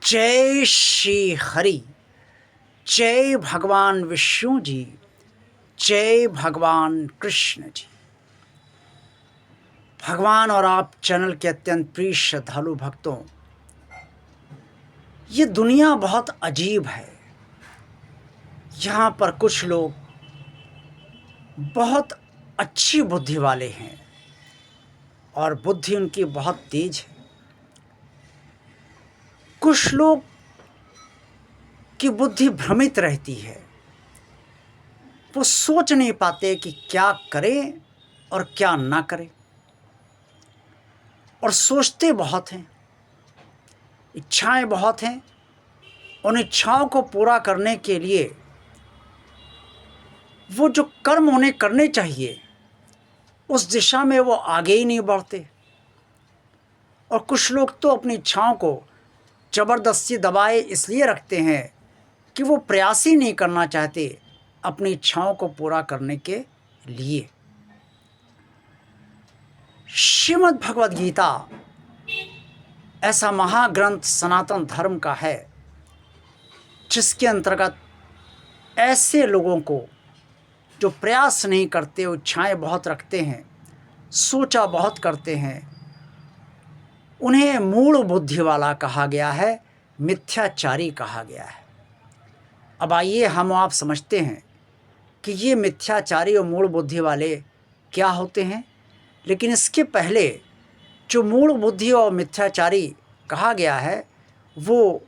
जय श्री हरि। जय भगवान विष्णु जी। जय भगवान कृष्ण जी। भगवान और आप चैनल के अत्यंत प्रिय श्रद्धालु भक्तों, ये दुनिया बहुत अजीब है। यहाँ पर कुछ लोग बहुत अच्छी बुद्धि वाले हैं और बुद्धि उनकी बहुत तेज है। कुछ लोग की बुद्धि भ्रमित रहती है, वो सोच नहीं पाते कि क्या करें और क्या ना करें, और सोचते बहुत हैं, इच्छाएं बहुत हैं। उन इच्छाओं को पूरा करने के लिए वो जो कर्म उन्हें करने चाहिए उस दिशा में वो आगे ही नहीं बढ़ते। और कुछ लोग तो अपनी इच्छाओं को ज़बरदस्ती दबाए इसलिए रखते हैं कि वो प्रयास ही नहीं करना चाहते अपनी इच्छाओं को पूरा करने के लिए। श्रीमद् भगवद गीता ऐसा महाग्रंथ सनातन धर्म का है जिसके अंतर्गत ऐसे लोगों को जो प्रयास नहीं करते, इच्छाएं बहुत रखते हैं, सोचा बहुत करते हैं, उन्हें मूढ़ बुद्धि वाला कहा गया है, मिथ्याचारी कहा गया है। अब आइए हम आप समझते हैं कि ये मिथ्याचारी और मूढ़ बुद्धि वाले क्या होते हैं। लेकिन इसके पहले जो मूढ़ बुद्धि और मिथ्याचारी कहा गया है वो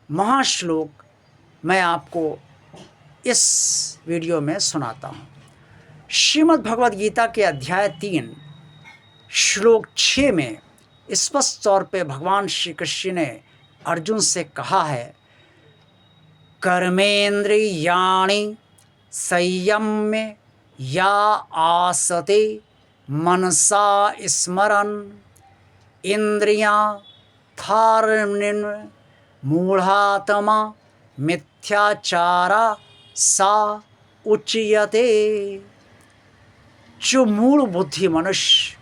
महाश्लोक मैं आपको इस वीडियो में सुनाता हूँ। श्रीमद् भगवद गीता के अध्याय 3 श्लोक 6 में स्पष्ट तौर पे भगवान श्री कृष्ण ने अर्जुन से कहा है, कर्मेंद्रियाणि संयम्य या आसते मनसा स्मरन् इंद्रियां धारयन् मूढ़ात्मा मिथ्याचारा सा उच्यते। जो मूढ़ बुद्धि मनुष्य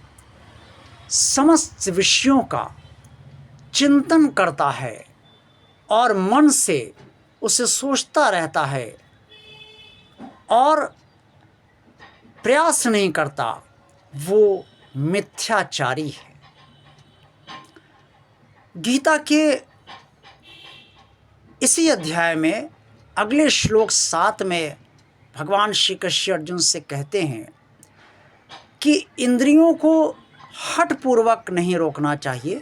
समस्त विषयों का चिंतन करता है और मन से उसे सोचता रहता है और प्रयास नहीं करता, वो मिथ्याचारी है। गीता के इसी अध्याय में अगले श्लोक 7 में भगवान श्री कृष्ण अर्जुन से कहते हैं कि इंद्रियों को हठपूर्वक नहीं रोकना चाहिए,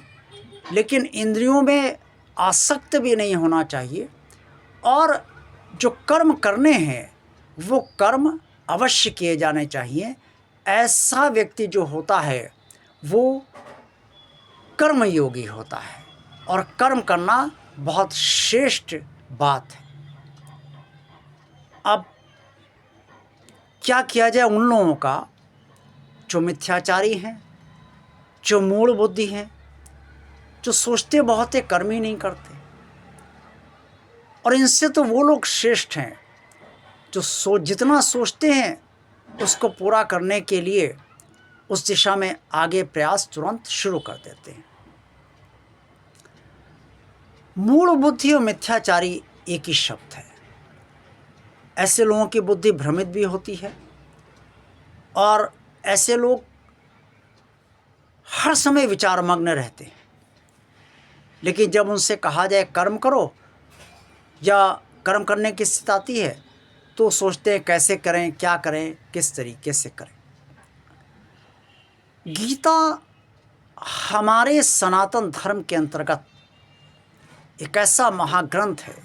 लेकिन इंद्रियों में आसक्त भी नहीं होना चाहिए, और जो कर्म करने हैं वो कर्म अवश्य किए जाने चाहिए। ऐसा व्यक्ति जो होता है वो कर्मयोगी होता है और कर्म करना बहुत श्रेष्ठ बात है। अब क्या किया जाए उन लोगों का जो मिथ्याचारी हैं, जो मूढ़ बुद्धि हैं, जो सोचते बहुत है कर्म ही नहीं करते। और इनसे तो वो लोग श्रेष्ठ हैं जो जितना सोचते हैं उसको पूरा करने के लिए उस दिशा में आगे प्रयास तुरंत शुरू कर देते हैं। मूढ़ बुद्धि और मिथ्याचारी एक ही शब्द है। ऐसे लोगों की बुद्धि भ्रमित भी होती है और ऐसे लोग हर समय विचारमग्न रहते हैं। लेकिन जब उनसे कहा जाए कर्म करो या कर्म करने की स्थिति आती है तो सोचते हैं कैसे करें, क्या करें, किस तरीके से करें। गीता हमारे सनातन धर्म के अंतर्गत एक ऐसा महाग्रंथ है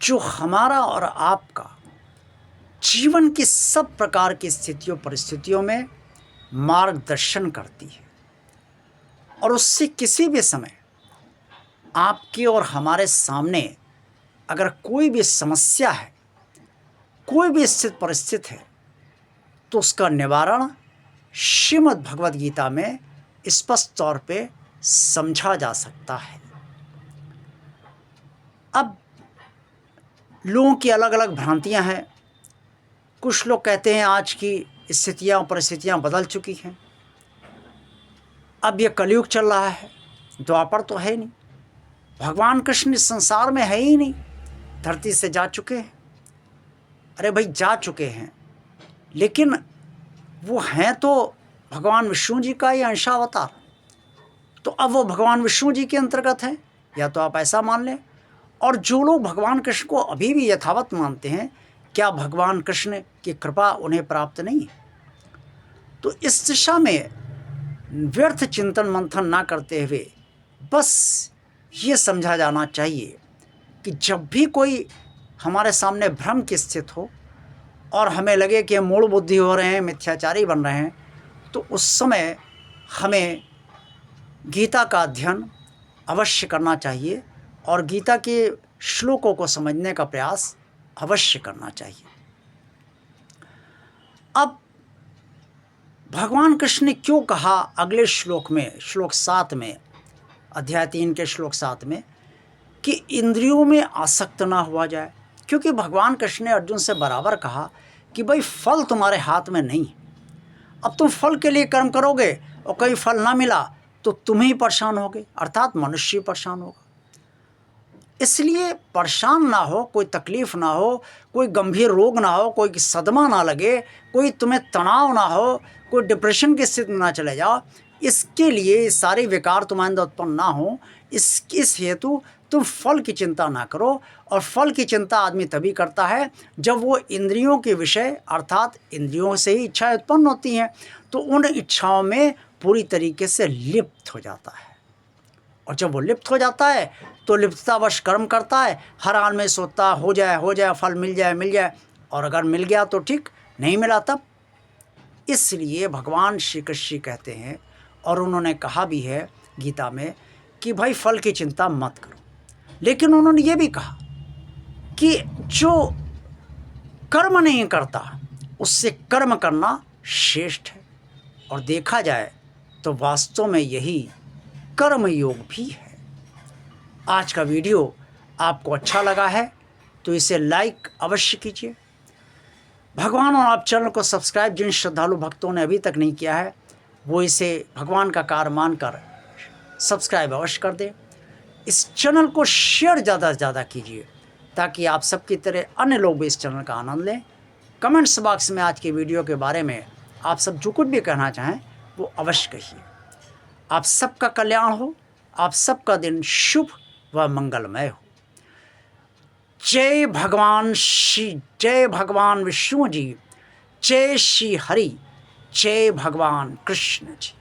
जो हमारा और आपका जीवन की सब प्रकार की स्थितियों परिस्थितियों में मार्गदर्शन करती है। और उससे किसी भी समय आपके और हमारे सामने अगर कोई भी समस्या है, कोई भी स्थिति परिस्थिति है, तो उसका निवारण श्रीमद् भगवद गीता में स्पष्ट तौर पे समझा जा सकता है। अब लोगों की अलग अलग भ्रांतियां हैं। कुछ लोग कहते हैं आज की स्थितियां और परिस्थितियां बदल चुकी हैं, अब ये कलयुग चल रहा है, द्वापर तो है नहीं। भगवान कृष्ण इस संसार में है ही नहीं, धरती से जा चुके हैं। अरे भाई जा चुके हैं, लेकिन वो हैं तो भगवान विष्णु जी का ही अंशावतार, तो अब वो भगवान विष्णु जी के अंतर्गत हैं, या तो आप ऐसा मान लें। और जो लोग भगवान कृष्ण को अभी भी यथावत मानते हैं, क्या भगवान कृष्ण की कृपा उन्हें प्राप्त नहीं है? तो इस दिशा में व्यर्थ चिंतन मंथन ना करते हुए बस ये समझा जाना चाहिए कि जब भी कोई हमारे सामने भ्रम की स्थित हो और हमें लगे कि हम मूढ़ बुद्धि हो रहे हैं, मिथ्याचारी बन रहे हैं, तो उस समय हमें गीता का अध्ययन अवश्य करना चाहिए और गीता के श्लोकों को समझने का प्रयास अवश्य करना चाहिए। अब भगवान कृष्ण ने क्यों कहा अगले श्लोक में, श्लोक 7 में, अध्याय 3 के श्लोक 7 में, कि इंद्रियों में आसक्त ना हुआ जाए? क्योंकि भगवान कृष्ण ने अर्जुन से बराबर कहा कि भाई फल तुम्हारे हाथ में नहीं, अब तुम फल के लिए कर्म करोगे और कहीं फल ना मिला तो तुम ही परेशान होगे, अर्थात मनुष्य परेशान होगा। इसलिए परेशान ना हो, कोई तकलीफ ना हो, कोई गंभीर रोग ना हो, कोई सदमा ना लगे, कोई तुम्हें तनाव ना हो, कोई डिप्रेशन की स्थिति में ना चले जाओ, इसके लिए सारे विकार तुम्हारे अंदर उत्पन्न ना हो, इस हेतु तुम फल की चिंता ना करो। और फल की चिंता आदमी तभी करता है जब वो इंद्रियों के विषय, अर्थात इंद्रियों से ही इच्छाएं उत्पन्न होती हैं, तो उन इच्छाओं में पूरी तरीके से लिप्त हो जाता है। और जब वो लिप्त हो जाता है तो लिप्ततावश कर्म करता है, हर हाल में सोचता हो जाए, फल मिल जाए, और अगर मिल गया तो ठीक, नहीं मिला तब। इसलिए भगवान श्री कृष्ण कहते हैं, और उन्होंने कहा भी है गीता में, कि भाई फल की चिंता मत करो। लेकिन उन्होंने ये भी कहा कि जो कर्म नहीं करता उससे कर्म करना श्रेष्ठ है। और देखा जाए तो वास्तव में यही कर्म योग भी है। आज का वीडियो आपको अच्छा लगा है तो इसे लाइक अवश्य कीजिए। भगवान और आप चैनल को सब्सक्राइब जिन श्रद्धालु भक्तों ने अभी तक नहीं किया है, वो इसे भगवान का कार्य मानकर सब्सक्राइब अवश्य कर दें। इस चैनल को शेयर ज़्यादा से ज़्यादा कीजिए ताकि आप सबकी तरह अन्य लोग भी इस चैनल का आनंद लें। कमेंट्स बॉक्स में आज की वीडियो के बारे में आप सब जो कुछ भी कहना चाहें वो अवश्य कहिए। आप सबका कल्याण हो, आप सबका दिन शुभ व मंगलमय हो। जय भगवान विष्णु जी, जय श्री हरि, जय भगवान कृष्ण जी।